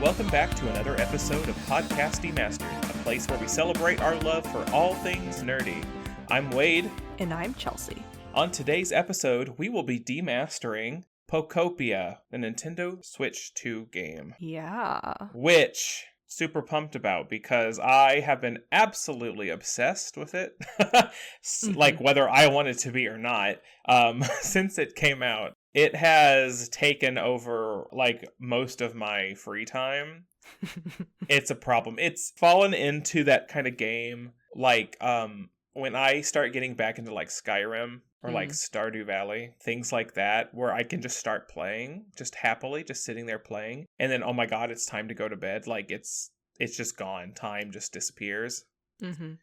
Welcome back to another episode of Podcast Demastered, a place where we celebrate our love for all things nerdy. I'm Wade. And I'm Chelsea. On today's episode, we will be demastering Pokopia, the Nintendo Switch 2 game. Yeah. Which, super pumped about because I have been absolutely obsessed with it. Like whether I want it to be or not, since it came out. It has taken over, like, most of my free time. It's a problem. It's fallen into that kind of game, like, when I start getting back into, like, Skyrim or, like, Stardew Valley, things like that, where I can just start playing, just happily, just sitting there playing, and then, oh my god, it's time to go to bed. Like, it's just gone. Time just disappears.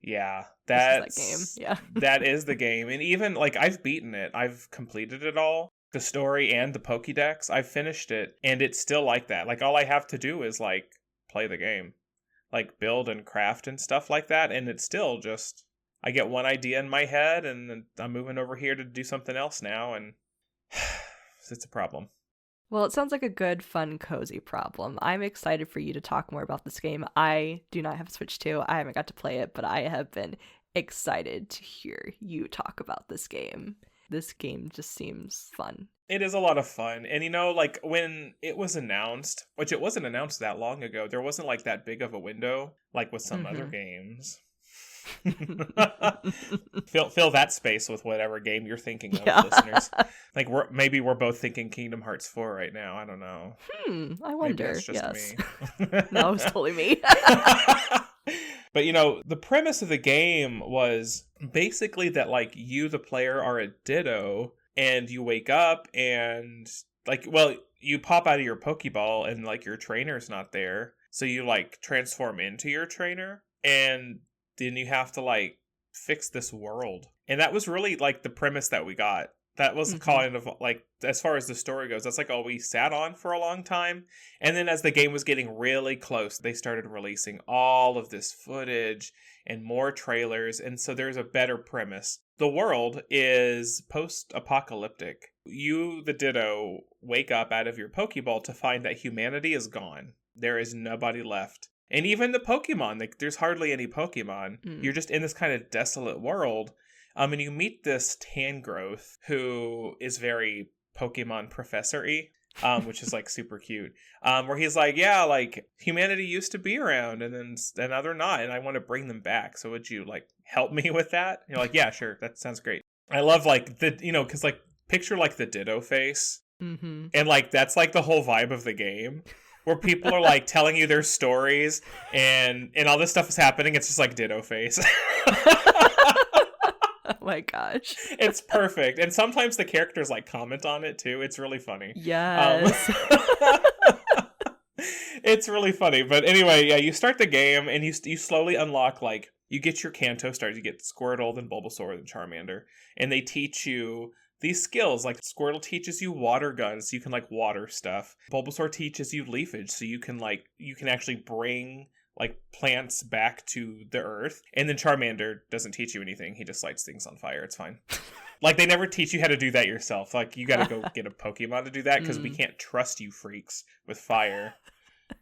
Yeah, that's that game. Yeah. That is the game. And even, like, I've beaten it. I've completed it all. The story and the Pokédex, I've finished it, and it's still like that. Like, all I have to do is, like, play the game. Like, build and craft and stuff like that, and it's still just... I get one idea in my head, and then I'm moving over here to do something else now, and... it's a problem. Well, it sounds like a good, fun, cozy problem. I'm excited for you to talk more about this game. I do not have Switch 2. I haven't got to play it, but I have been excited to hear you talk about this game. This game just seems fun. It is a lot of fun. And, you know, like, when it was announced, which it wasn't announced that long ago, there wasn't, like, that big of a window, like with some other games. Fill that space with whatever game you're thinking of, listeners. Like, maybe we're both thinking Kingdom Hearts 4 right now. I don't know. I wonder. Maybe it's just me. No, it's totally me. But, you know, the premise of the game was basically that, like, you, the player, are a Ditto, and you wake up and, like, well, you pop out of your Pokeball and, like, your trainer's not there. So you, like, transform into your trainer, and then you have to, like, fix this world. And that was really, like, the premise that we got. That was kind of, like, as far as the story goes, that's, like, all we sat on for a long time. And then as the game was getting really close, they started releasing all of this footage and more trailers. And so there's a better premise. The world is post-apocalyptic. You, the Ditto, wake up out of your Pokeball to find that humanity is gone. There is nobody left. And even the Pokemon, like, there's hardly any Pokemon. You're just in this kind of desolate world. And you meet this Tangrowth who is very Pokemon professor-y, which is, like, super cute. Where he's like, yeah, like, humanity used to be around, and now they're not, and I want to bring them back. So would you, like, help me with that? And you're like, yeah, sure, that sounds great. I love, like, because, like, picture, like, the Ditto face. And, like, that's, like, the whole vibe of the game. Where people are, like, telling you their stories, and all this stuff is happening. It's just, like, Ditto face. Oh my gosh. It's perfect. And sometimes the characters, like, comment on it too. It's really funny. Yes. It's really funny. But anyway, yeah, you start the game and you slowly unlock, like, you get your Kanto stars. You get Squirtle, then Bulbasaur, then Charmander. And they teach you these skills. Like, Squirtle teaches you water guns, so you can, like, water stuff. Bulbasaur teaches you leafage, so you can actually bring, like, plants back to the earth. And then Charmander doesn't teach you anything. He just lights things on fire. It's fine. Like, they never teach you how to do that yourself. Like, you gotta go get a Pokemon to do that, because we can't trust you freaks with fire.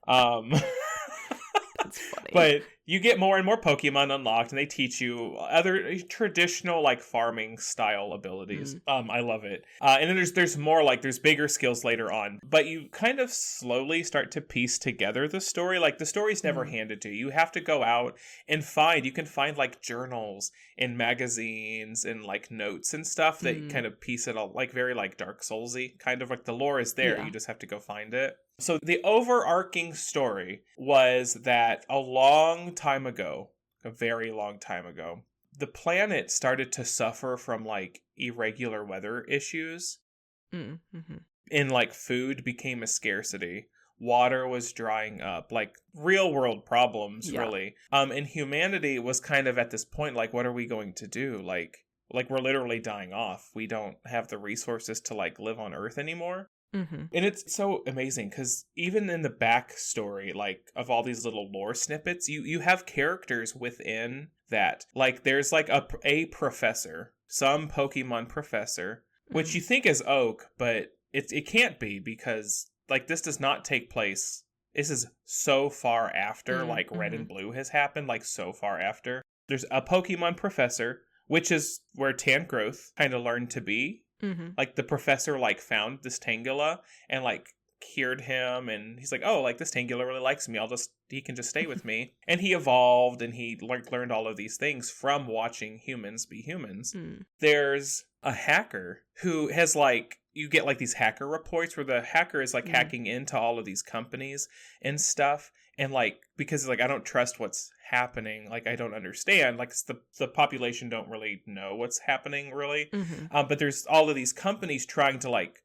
That's funny. But you get more and more Pokemon unlocked, and they teach you other traditional, like, farming style abilities. I love it. And then there's more, like, there's bigger skills later on. But you kind of slowly start to piece together the story. Like, the story's never handed to you. You have to go out and you can find, like, journals and magazines and, like, notes and stuff that kind of piece it all, like, very, like, Dark Souls-y. Kind of, like, the lore is there. You just have to go find it. So the overarching story was that a long time ago, a very long time ago, the planet started to suffer from, like, irregular weather issues. And, like, food became a scarcity. Water was drying up, like, real world problems, really. And humanity was kind of at this point, like, what are we going to do? Like we're literally dying off. We don't have the resources to, like, live on Earth anymore. And it's so amazing because even in the backstory, like, of all these little lore snippets, you have characters within that. Like, there's, like, a professor, some Pokemon professor, which you think is Oak, but it can't be because, like, this does not take place This is so far after, like, Red Mm-hmm. and Blue has happened, like, so far after. There's a Pokemon professor, which is where Tangrowth kind of learned to be. Mm-hmm. Like, the professor, like, found this Tangela and, like, cured him, and he's like, oh, like, this Tangela really likes me, he can just stay with me. And he evolved, and he learned all of these things from watching humans be humans. There's a hacker who has, like, you get, like, these hacker reports where the hacker is, like, hacking into all of these companies and stuff, and, like, because, like, I don't trust what's happening, like, I don't understand, like, the population don't really know what's happening, really. But there's all of these companies trying to, like,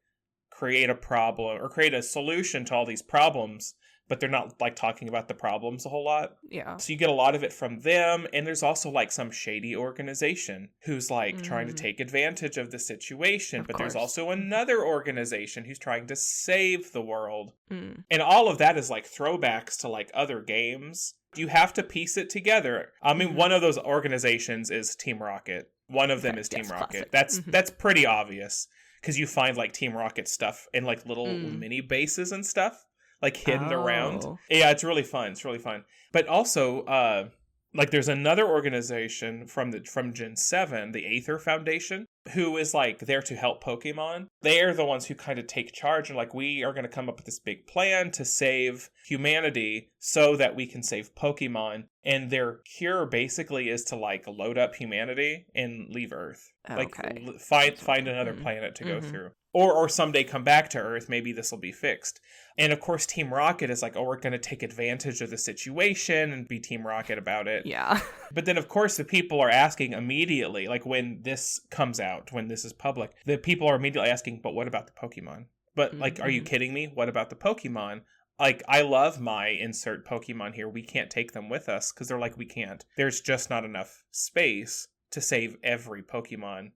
create a problem or create a solution to all these problems, but they're not, like, talking about the problems a whole lot. Yeah. So you get a lot of it from them, and there's also, like, some shady organization who's, like, trying to take advantage of the situation, but there's also another organization who's trying to save the world. And all of that is, like, throwbacks to, like, other games. You have to piece it together. I mean, one of those organizations is Team Rocket. One of them is Team Rocket. Classic. That's pretty obvious, because you find, like, Team Rocket stuff in, like, little mini bases and stuff, like, hidden around. Yeah, it's really fun. It's really fun. But also, like, there's another organization from Gen 7, the Aether Foundation, who is, like, there to help Pokemon. They're the ones who kind of take charge and, like, we are going to come up with this big plan to save humanity so that we can save Pokemon. And their cure basically is to, like, load up humanity and leave Earth. Like, find another planet to go through. Or someday come back to Earth. Maybe this will be fixed. And of course, Team Rocket is like, oh, we're going to take advantage of the situation and be Team Rocket about it. Yeah. But then, of course, the people are asking immediately, like, when this comes out, when this is public, the people are immediately asking, but what about the Pokemon? But, like, are you kidding me? What about the Pokemon? Like, I love my insert Pokemon here. We can't take them with us, because they're like, we can't. There's just not enough space to save every Pokemon.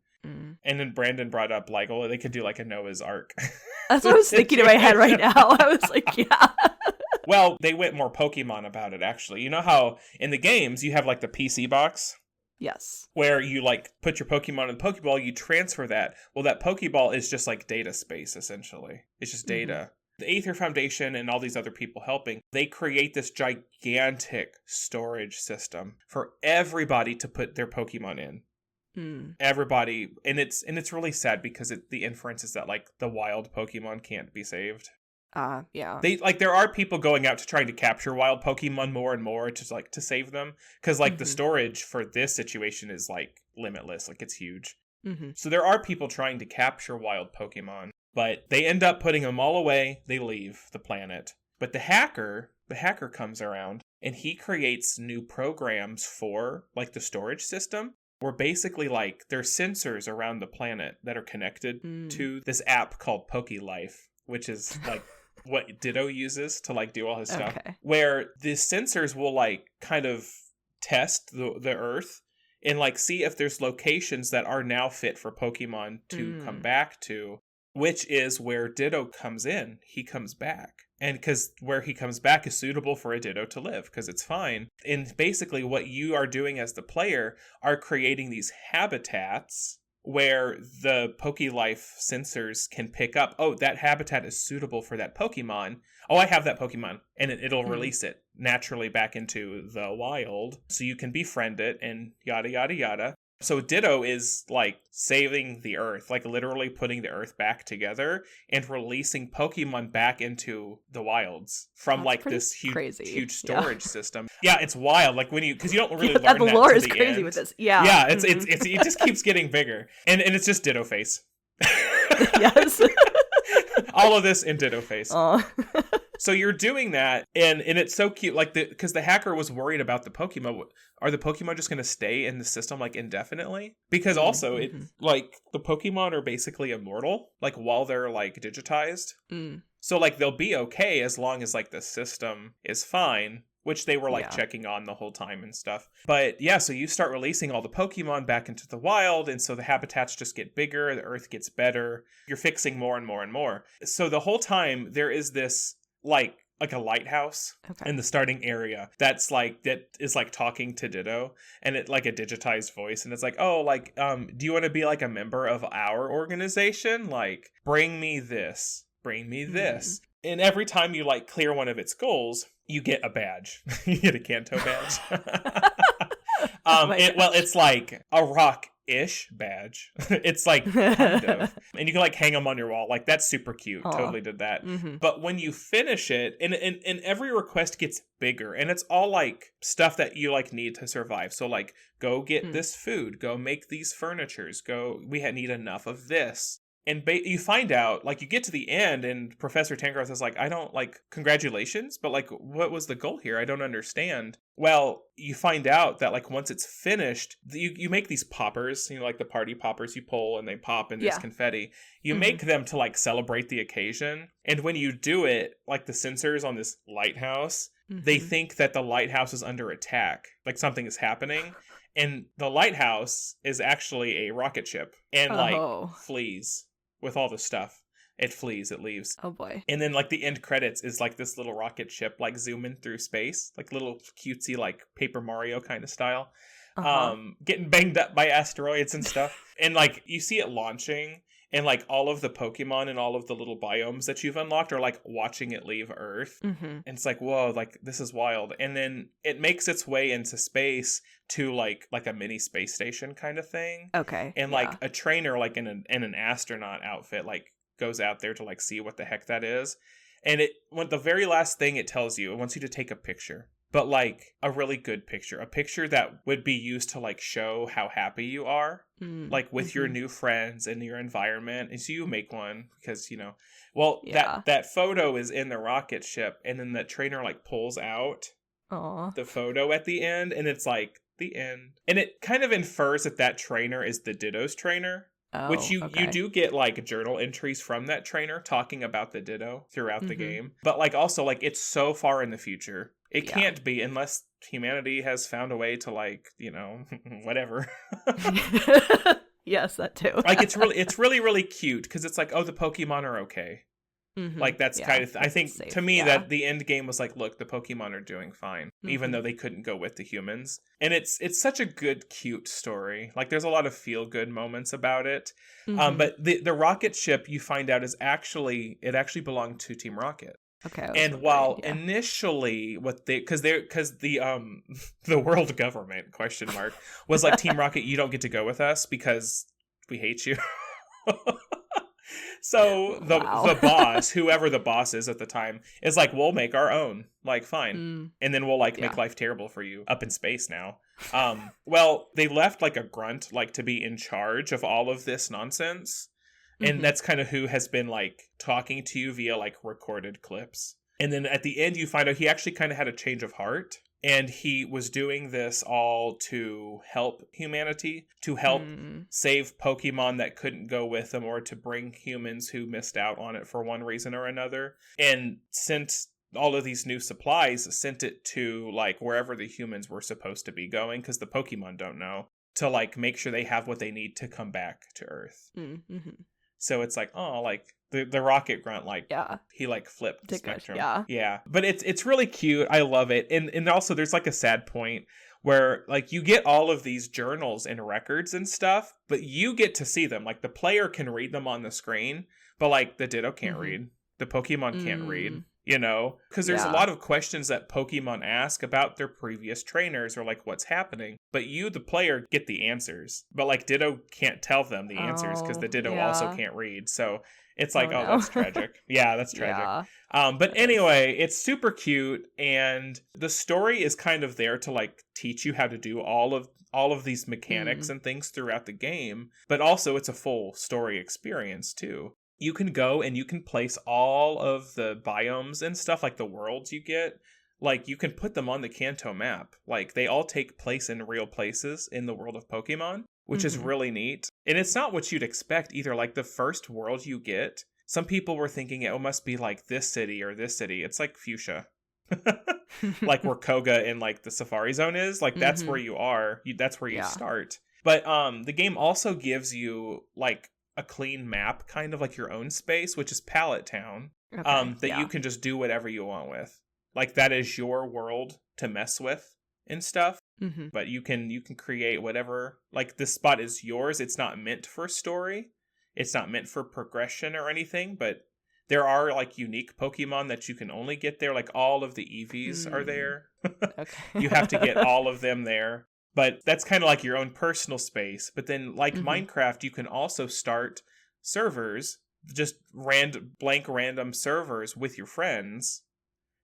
And then Brandon brought up, like, oh, they could do, like, a Noah's Ark. That's what I was thinking in my head right now. I was like, yeah. Well, they went more Pokemon about it, actually. You know how in the games you have, like, the PC box? Yes. Where you, like, put your Pokemon in the Pokeball, you transfer that. Well, that Pokeball is just, like, data space, essentially. It's just data. The Aether Foundation and all these other people helping, they create this gigantic storage system for everybody to put their Pokemon in. Everybody, and it's really sad because the inference is that, like, the wild Pokemon can't be saved. Yeah. They, like, there are people going out to trying to capture wild Pokemon more and more to save them, because, like, the storage for this situation is, like, limitless, like, it's huge. So there are people trying to capture wild Pokemon, but they end up putting them all away. They leave the planet. But the hacker comes around, and he creates new programs for, like, the storage system, where basically, like, there's sensors around the planet that are connected to this app called PokeLife, which is, like, what Ditto uses to, like, do all his stuff. Where the sensors will, like, kind of test the Earth and, like, see if there's locations that are now fit for Pokemon to come back to, which is where Ditto comes in. He comes back. And because where he comes back is suitable for a Ditto to live, because it's fine. And basically what you are doing as the player are creating these habitats where the PokeLife sensors can pick up, oh, that habitat is suitable for that Pokemon. Oh, I have that Pokemon. And it'll release it naturally back into the wild. So you can befriend it and yada, yada, yada. So Ditto is, like, saving the Earth, like, literally putting the Earth back together and releasing Pokemon back into the wilds from, like, this huge storage system. Yeah, it's wild. Like, because you don't really learn that. The lore is the crazy end. with this. Yeah. Yeah, it just keeps getting bigger. And it's just Ditto face. Yes. All of this in Ditto face. So you're doing that, and it's so cute, like, because the hacker was worried about the Pokemon. Are the Pokemon just going to stay in the system, like, indefinitely? Because also, like, the Pokemon are basically immortal, like, while they're, like, digitized. So, like, they'll be okay as long as, like, the system is fine, which they were, like, checking on the whole time and stuff. But, yeah, so you start releasing all the Pokemon back into the wild, and so the habitats just get bigger, the Earth gets better, you're fixing more and more and more. So the whole time, there is this, like a lighthouse in the starting area that is like talking to Ditto, and it, like, a digitized voice, and it's like, oh, like, do you want to be, like, a member of our organization? Like, bring me this. And every time you like clear one of its goals, you get a badge. You get a Kanto badge. Oh my Well, gosh. it's like a rock-ish badge. It's like kind of, and you can like hang them on your wall. Like that's super cute. Aw. Totally did that. Mm-hmm. But when you finish it, and every request gets bigger, and it's all like stuff that you like need to survive. So like, go get this food. Go make these furnitures. Need enough of this. And you find out, like, you get to the end, and Professor Tangrowth is like, I don't, like, congratulations, but, like, what was the goal here? I don't understand. Well, you find out that, like, once it's finished, you make these poppers, you know, like the party poppers you pull, and they pop, and there's confetti. You make them to, like, celebrate the occasion. And when you do it, like, the sensors on this lighthouse, they think that the lighthouse is under attack, like, something is happening. And the lighthouse is actually a rocket ship, and, like, flees. With all the stuff, it flees, it leaves. Oh boy. And then like the end credits is like this little rocket ship like zooming through space, like little cutesy like Paper Mario kind of style, getting banged up by asteroids and stuff. And like you see it launching, and like all of the Pokemon and all of the little biomes that you've unlocked are like watching it leave Earth. And it's like, whoa, like this is wild. And then it makes its way into space to like a mini space station kind of thing. Okay. And like a trainer like in an astronaut outfit like goes out there to like see what the heck that is. And the very last thing it tells you, it wants you to take a picture. But like a really good picture, a picture that would be used to like show how happy you are, like with your new friends and your environment. And so you make one because, you know, well, that photo is in the rocket ship, and then the trainer like pulls out the photo at the end, and it's like the end. And it kind of infers that trainer is the Ditto's trainer. Which you do get like journal entries from that trainer talking about the Ditto throughout the game. But like also like it's so far in the future. It can't be unless humanity has found a way to like, you know, whatever. Yes, that too. Like it's really, really cute because it's like, oh, the Pokemon are okay. Like that's kind of I think safe. To me that the end game was like, look, the Pokemon are doing fine, even though they couldn't go with the humans. And it's such a good, cute story. Like there's a lot of feel good moments about it. But the rocket ship you find out it actually belonged to Team Rocket. Okay. And while initially because the world government was like, Team Rocket, you don't get to go with us because we hate you. So the boss, whoever the boss is at the time, is like, we'll make our own, like, fine. And then we'll like make life terrible for you up in space now. Well, they left like a grunt, like to be in charge of all of this nonsense. And that's kind of who has been like talking to you via like recorded clips. And then at the end, you find out he actually kind of had a change of heart. And he was doing this all to help humanity, to help save Pokemon that couldn't go with them, or to bring humans who missed out on it for one reason or another. And sent all of these new supplies, sent it to like wherever the humans were supposed to be going, because the Pokemon don't know, to like make sure they have what they need to come back to Earth. So it's like, oh, like the rocket grunt, like he like flipped the spectrum. Yeah. But it's really cute. I love it. And also there's like a sad point where like you get all of these journals and records and stuff, but you get to see them. Like the player can read them on the screen, but like the Ditto can't read. The Pokemon can't read. You know, because there's a lot of questions that Pokemon ask about their previous trainers or like what's happening. But you, the player, get the answers. But like Ditto can't tell them the answers because the Ditto also can't read. So it's like, oh, that's tragic. Yeah, that's tragic. But anyway, it's super cute. And the story is kind of there to like teach you how to do all of these mechanics and things throughout the game. But also it's a full story experience too. You can go and you can place all of the biomes and stuff, like the worlds you get. Like, you can put them on the Kanto map. Like, they all take place in real places in the world of Pokemon, which is really neat. And it's not what you'd expect either. Like, the first world you get, some people were thinking it must be like this city or this city. It's like Fuchsia. Like where Koga in like the Safari Zone is. Like, that's where you are. That's where you start. But the game also gives you like a clean map, kind of like your own space, which is Pallet Town, that you can just do whatever you want with. Like that is your world to mess with and stuff. But you can create whatever. Like this spot is yours. It's not meant for story. It's not meant for progression or anything. But There are like unique Pokemon that you can only get there. Like all of the Eevees are Mm, there. You have to get okay. all of them there. But that's kind of like your own personal space. But then, like Hmm. Minecraft, you can also start servers, just blank random servers with your friends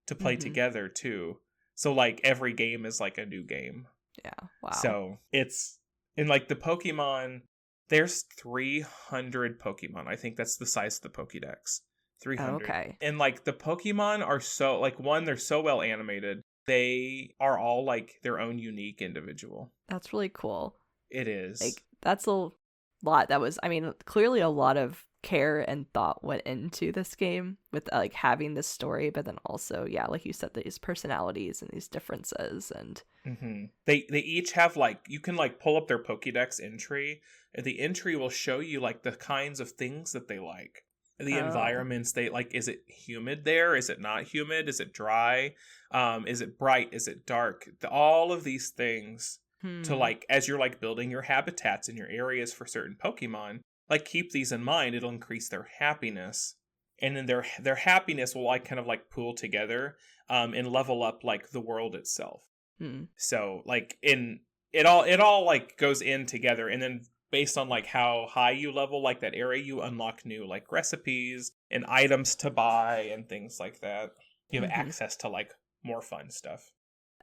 to play Hmm. together too. So like every game is like a new game. Yeah. Wow. So it's in like the Pokemon, there's 300 Pokemon. I think that's the size of the Pokédex. 300. Okay. And like the Pokemon are so like one, they're so well animated. They are all like their own unique individual. That's really cool. It is. Like, that's a lot. That was, I mean, clearly a lot of care and thought went into this game with like having this story, but then also, yeah, like you said, these personalities and these differences. And They each have like you can like pull up their Pokédex entry, and the entry will show you like the kinds of things that they like. The oh, environments they like. Is it humid there? Is it not humid? Is it dry? Is it bright? Is it dark? All of these things to hmm, like as you're like building your habitats in your areas for certain Pokemon, like keep these in mind. It'll increase their happiness, and then their happiness will like kind of like pool together and level up like the world itself. hmm. So like in it all like goes in together, and then based on like how high you level like that area, you unlock new like recipes and items to buy and things like that. You have Hmm. access to like more fun stuff.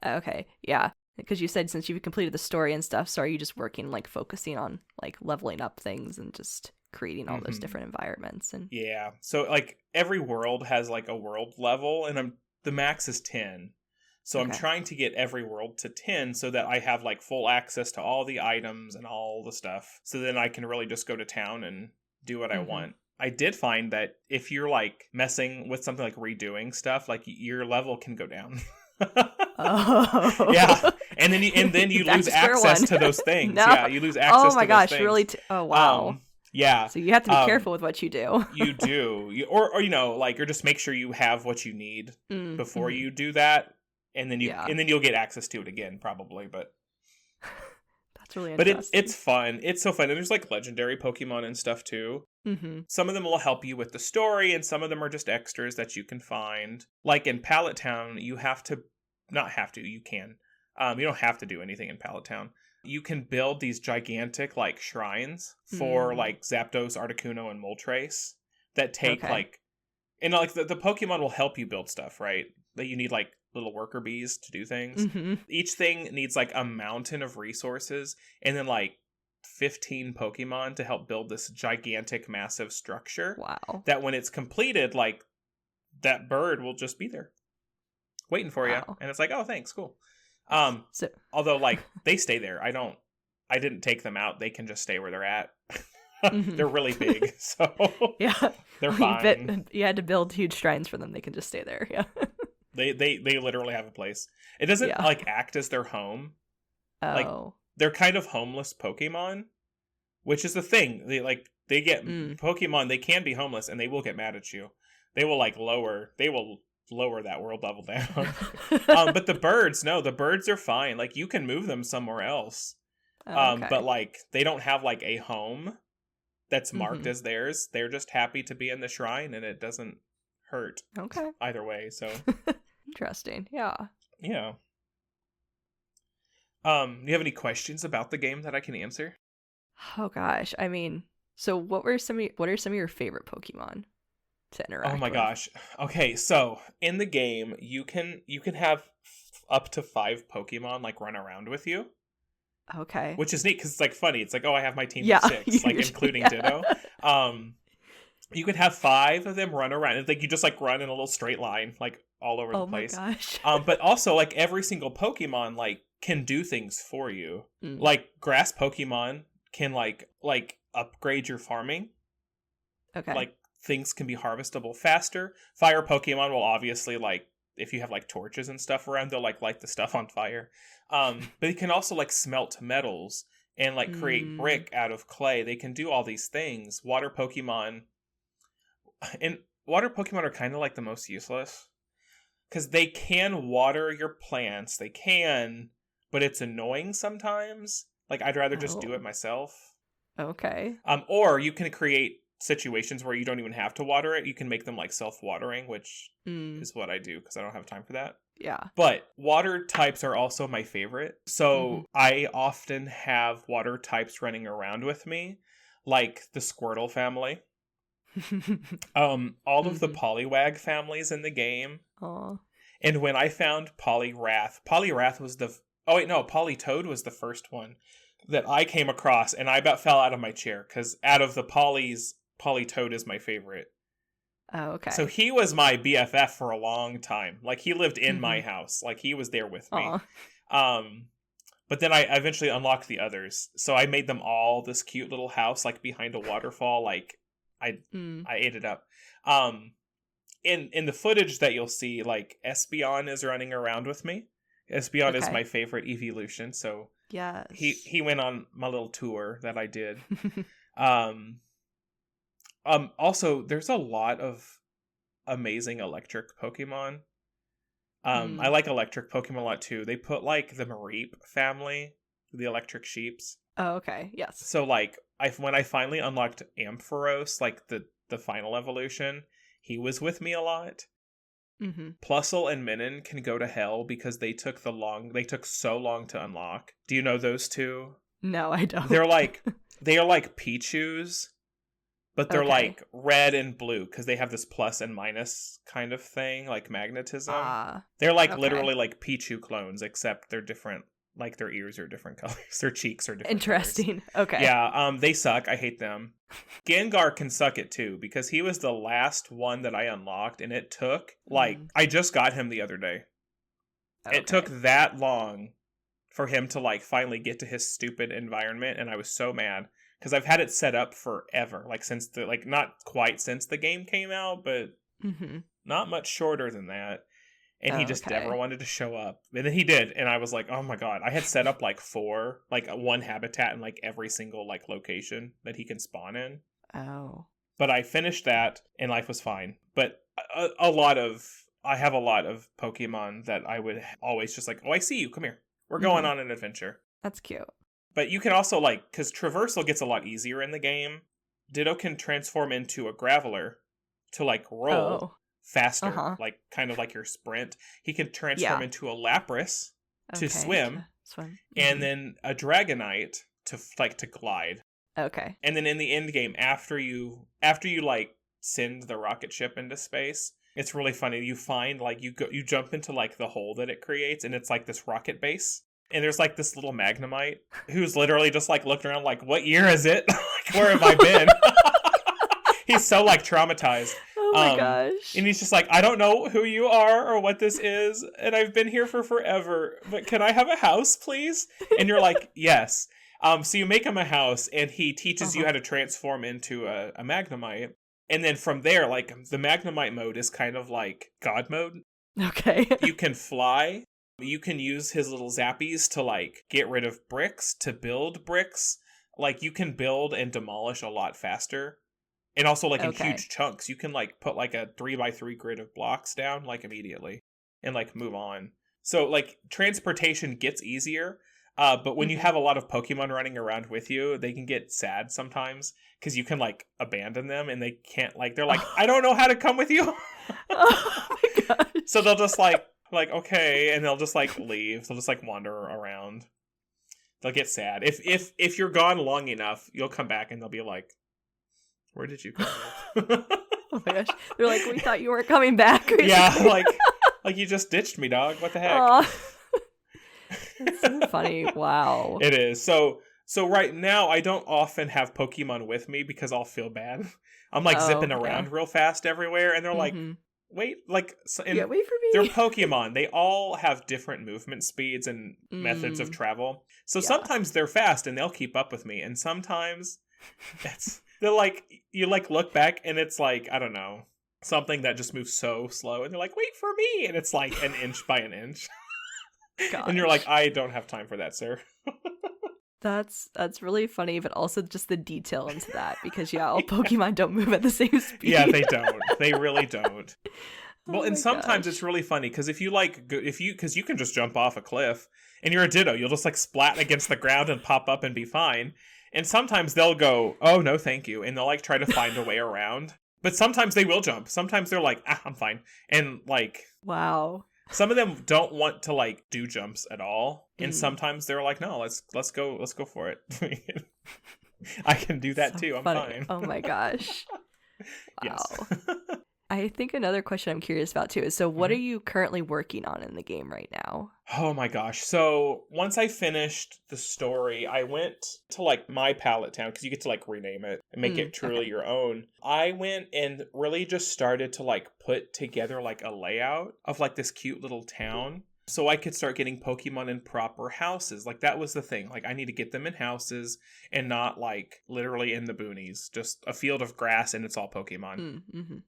Okay, yeah. Because you said since you've completed the story and stuff, so are you just working like focusing on like leveling up things and just creating all those Hmm. different environments and Yeah. So like every world has like a world level, and the max is 10. So I'm okay. trying to get every world to 10 so that I have like full access to all the items and all the stuff. So then I can really just go to town and do what I Hmm. want. I did find that if you're like messing with something like redoing stuff, like your level can go down. Yeah. Oh, And then you back lose to square access one. to those things. No. Yeah, you lose Oh access my to those gosh, really? things. Oh wow. Yeah. So you have to be Um careful with what you do. you do. Or like or just make sure you have what you need before Mm-hmm. you do that, and then Yeah, you'll get access to it again probably, that's really but it's interesting. fun. It's so fun. And there's like legendary Pokemon and stuff too. Mm-hmm. Some of them will help you with the story, and some of them are just extras that you can find. Like in Pallet Town, you have to not have to, you can. You don't have to do anything in Pallet Town. You can build these gigantic like shrines for Mm. like Zapdos, Articuno, and Moltres that take Okay. like and like the Pokemon will help you build stuff, right? That you need like little worker bees to do things. Mm-hmm. Each thing needs like a mountain of resources, and then like 15 Pokemon to help build this gigantic, massive structure. Wow. That when it's completed, like that bird will just be there waiting for you, Wow. and it's like, oh, thanks, cool. Um, So. Although like they stay there, I didn't take them out. They can just stay where they're at. Mm-hmm. They're really big, so Yeah. they're Well, fine. you had to build huge shrines for them. They can just stay there. Yeah. They literally have a place. It doesn't Yeah. like act as their home. Like Oh. they're kind of homeless Pokemon, which is the thing. They get Mm. Pokemon. They can be homeless, and they will get mad at you. They will like lower. They will lower that world level down. But the birds, no, the birds are fine. Like you can move them somewhere else. But Okay. like they don't have like a home that's marked Mm-hmm. as theirs. They're just happy to be in the shrine, and it doesn't hurt Okay. either way. So Interesting. Yeah. yeah. Do you have any questions about the game that I can answer? Oh gosh. I mean, so what are some of your favorite Pokemon to Oh interact my with? gosh. Okay, so in the game, you can have up to 5 Pokemon like run around with you, Okay. which is neat because it's like funny. It's like, oh, I have my team of Yeah. 6, like Usually, including yeah. Ditto. Um, you could have 5 of them run around. It's like you just like run in a little straight line, like all over the Oh my place. gosh. But also like every single Pokemon like can do things for you. Mm. Like grass Pokemon can like upgrade your farming. Okay. Like things can be harvestable faster. Fire Pokemon will obviously like if you have like torches and stuff around, they'll like light the stuff on fire. But you can also like smelt metals and like create Mm. brick out of clay. They can do all these things. And water Pokemon are kind of like the most useless because they can water your plants. They can, but it's annoying sometimes. Like I'd rather just do it Oh. myself. Okay. Or you can create situations where you don't even have to water it. You can make them like self-watering, which is what I do because I don't have time for that. Yeah. But water types are also my favorite. So I often have water types running around with me, like the Squirtle family. All of the Poliwag families in the game. Aw. And when I found Poliwrath was Politoed was the first one that I came across, and I about fell out of my chair because out of the Polys, Politoed is my favorite. Oh, okay. So he was my BFF for a long time. Like, he lived in my house. Like, he was there with me. But then I eventually unlocked the others. So I made them all this cute little house, like, behind a waterfall. Like, I ate it up. In the footage that you'll see, like, Espeon is running around with me. Espeon is my favorite evolution, so yes. He went on my little tour that I did. Also, there's a lot of amazing electric Pokemon. I like electric Pokemon a lot too. They put like the Mareep family, the electric sheeps. Oh, okay. Yes. So like when I finally unlocked Ampharos, like the final evolution, he was with me a lot. Plusle and Minun can go to hell because they took so long to unlock. Do you know those two? No, I don't. They are like Pichus, but they're like red and blue because they have this plus and minus kind of thing, like magnetism. They're like literally like Pichu clones, except they're different. Like, their ears are different colors. Their cheeks are different Interesting. colors. Okay. Yeah, they suck. I hate them. Gengar can suck it too, because he was the last one that I unlocked, and it took, I just got him the other day. Okay. It took that long for him to, like, finally get to his stupid environment, and I was so mad. Because I've had it set up forever. Like, since not quite since the game came out, but not much shorter than that. And he just never wanted to show up. And then he did. And I was like, oh my god. I had set up like one habitat in like every single like location that he can spawn in. Oh. But I finished that and life was fine. But I have a lot of Pokemon that I would always just like, oh, I see you. Come here. We're going on an adventure. That's cute. But you can also like, because traversal gets a lot easier in the game. Ditto can transform into a Graveler to like roll. Faster, like kind of like your sprint. He can transform into a Lapras to swim. And then a Dragonite to glide. Okay. And then in the end game, after you like send the rocket ship into space, it's really funny. You find like you jump into like the hole that it creates, and it's like this rocket base. And there's like this little Magnemite who's literally just like looking around like, what year is it? Like, where have I been? He's so like traumatized. Oh my gosh. And he's just like, I don't know who you are or what this is, and I've been here for forever, but can I have a house, please? And you're like, yes. So you make him a house, and he teaches you how to transform into a Magnemite. And then from there, like, the Magnemite mode is kind of like God mode. Okay. You can fly. You can use his little zappies to, like, get rid of bricks, to build bricks. Like, you can build and demolish a lot faster. And also, like, in huge chunks, you can, like, put, like, a 3x3 grid of blocks down, like, immediately. And, like, move on. So, like, transportation gets easier. But when you have a lot of Pokemon running around with you, they can get sad sometimes. Because you can, like, abandon them. And they can't, like, they're like, I don't know how to come with you. Oh, my gosh. So they'll just, like, okay. And they'll just, like, leave. They'll just, like, wander around. They'll get sad. If you're gone long enough, you'll come back and they'll be like, where did you go? Oh my gosh. They're like, we thought you weren't coming back. Yeah, like you just ditched me, dog. What the heck? That's so funny. Wow. It is. So right now, I don't often have Pokemon with me because I'll feel bad. I'm like zipping around real fast everywhere, and they're like, wait, like, wait for me. They're Pokemon. They all have different movement speeds and methods of travel. So sometimes they're fast and they'll keep up with me, and sometimes they're like, you like look back and it's like, I don't know, something that just moves so slow, and they're like, wait for me, and it's like an inch by an inch. And you're like, I don't have time for that, sir. That's really funny, but also just the detail into that, because all Pokemon don't move at the same speed. Yeah, they don't. They really don't. Well, and sometimes it's really funny because because you can just jump off a cliff and you're a Ditto, you'll just like splat against the ground and pop up and be fine. And sometimes they'll go, oh, no, thank you. And they'll like try to find a way around. But sometimes they will jump. Sometimes they're like, I'm fine. And like, wow. Some of them don't want to like do jumps at all. And sometimes they're like, no, let's go for it. I can do that So too. I'm funny. fine. Oh my gosh. Wow. Yes. I think another question I'm curious about too is, so what are you currently working on in the game right now? Oh my gosh. So once I finished the story, I went to like my palette town, because you get to like rename it and make it truly your own. I went and really just started to like put together like a layout of like this cute little town, so I could start getting Pokemon in proper houses. Like, that was the thing. Like, I need to get them in houses and not, like, literally in the boonies. Just a field of grass and it's all Pokemon.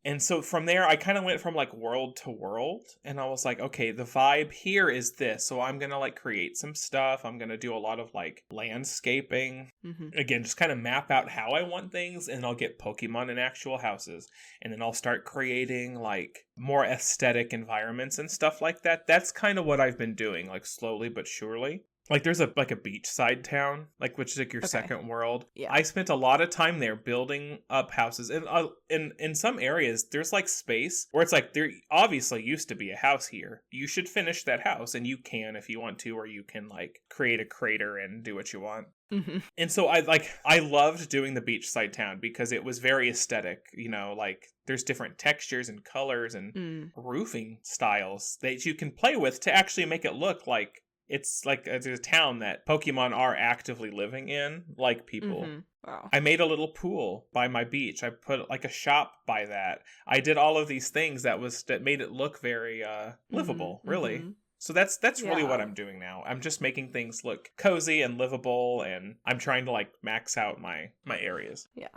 And so from there, I kind of went from, like, world to world. And I was like, okay, the vibe here is this. So I'm going to, like, create some stuff. I'm going to do a lot of, like, landscaping. Again, just kind of map out how I want things. And I'll get Pokemon in actual houses. And then I'll start creating, like, more aesthetic environments and stuff like that. That's kind of what I've been doing, like, slowly but surely. Like, there's a beachside town, like, which is like your second world. Yeah. I spent a lot of time there building up houses, and in some areas there's like space where it's like, there obviously used to be a house here. You should finish that house, and you can if you want to, or you can like create a crater and do what you want. And so I loved doing the beachside town because it was very aesthetic, you know, like there's different textures and colors and roofing styles that you can play with to actually make it look like it's like a town that Pokemon are actively living in, like people. Wow. I made a little pool by my beach. I put like a shop by that. I did all of these things that made it look very livable, really. So that's really what I'm doing now. I'm just making things look cozy and livable, and I'm trying to like max out my areas. Yeah,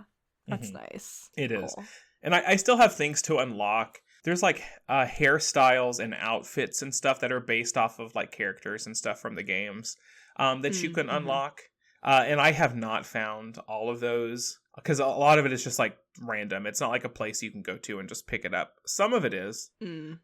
that's nice. It is. And I still have things to unlock. There's like hairstyles and outfits and stuff that are based off of like characters and stuff from the games that you can unlock. And I have not found all of those, because a lot of it is just like random. It's not like a place you can go to and just pick it up. Some of it is,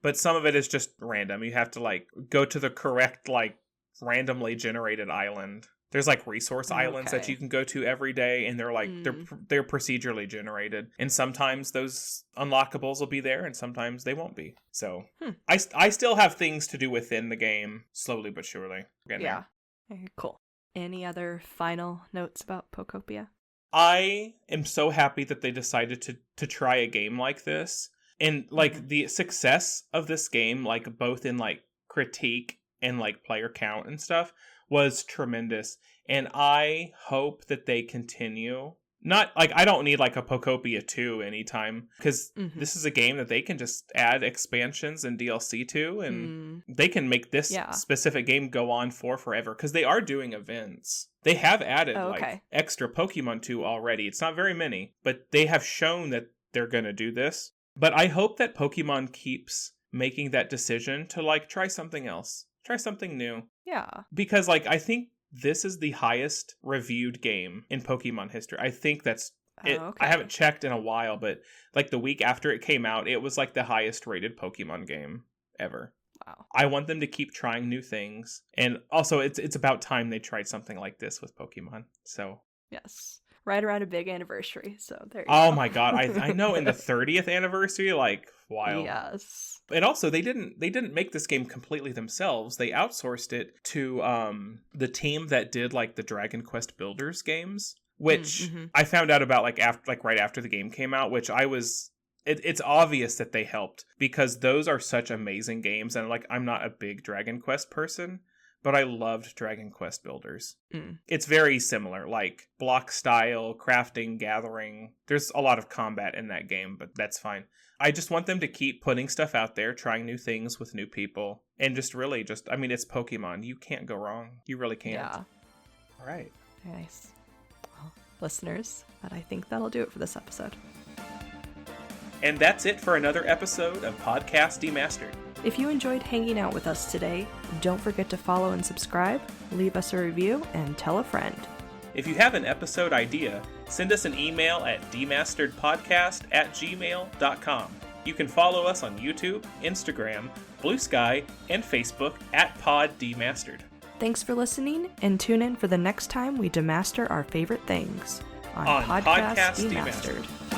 but some of it is just random. You have to like go to the correct like randomly generated island. There's like resource islands that you can go to every day, and they're like they're procedurally generated, and sometimes those unlockables will be there and sometimes they won't be. So I still have things to do within the game, slowly but surely. Yeah. Very cool. Any other final notes about Pokopia? I am so happy that they decided to try a game like this, and like the success of this game, like both in like critique and like player count and stuff, was tremendous. And I hope that they continue. Not like, I don't need like a Pokopia 2 anytime, because this is a game that they can just add expansions and DLC to, and they can make this specific game go on for forever, because they are doing events. They have added like extra Pokemon 2 already. It's not very many, but they have shown that they're going to do this. But I hope that Pokemon keeps making that decision to like try something else. Try something new. Yeah. Because like, I think this is the highest reviewed game in Pokemon history. I think that's it. I haven't checked in a while, but like the week after it came out, it was like the highest rated Pokemon game ever. Wow. I want them to keep trying new things. And also it's about time they tried something like this with Pokemon. So yes. Right around a big anniversary. So there you go. Oh my god, I know, in the 30th anniversary, like, wild. Yes. And also they didn't make this game completely themselves. They outsourced it to the team that did like the Dragon Quest Builders games, which I found out about like right after the game came out, which it's obvious that they helped, because those are such amazing games. And like, I'm not a big Dragon Quest person, but I loved Dragon Quest Builders. It's very similar, like block style, crafting, gathering. There's a lot of combat in that game, but that's fine. I just want them to keep putting stuff out there, trying new things with new people, and just really I mean, it's Pokemon. You can't go wrong. You really can't. Yeah. All right. Nice. Well, listeners, but I think that'll do it for this episode. And that's it for another episode of Podcast Demastered. If you enjoyed hanging out with us today, don't forget to follow and subscribe, leave us a review, and tell a friend. If you have an episode idea, send us an email at demasteredpodcast@gmail.com. You can follow us on YouTube, Instagram, Blue Sky, and Facebook @PodDemastered. Thanks for listening, and tune in for the next time we demaster our favorite things on On Podcast Podcast Demastered. Demastered.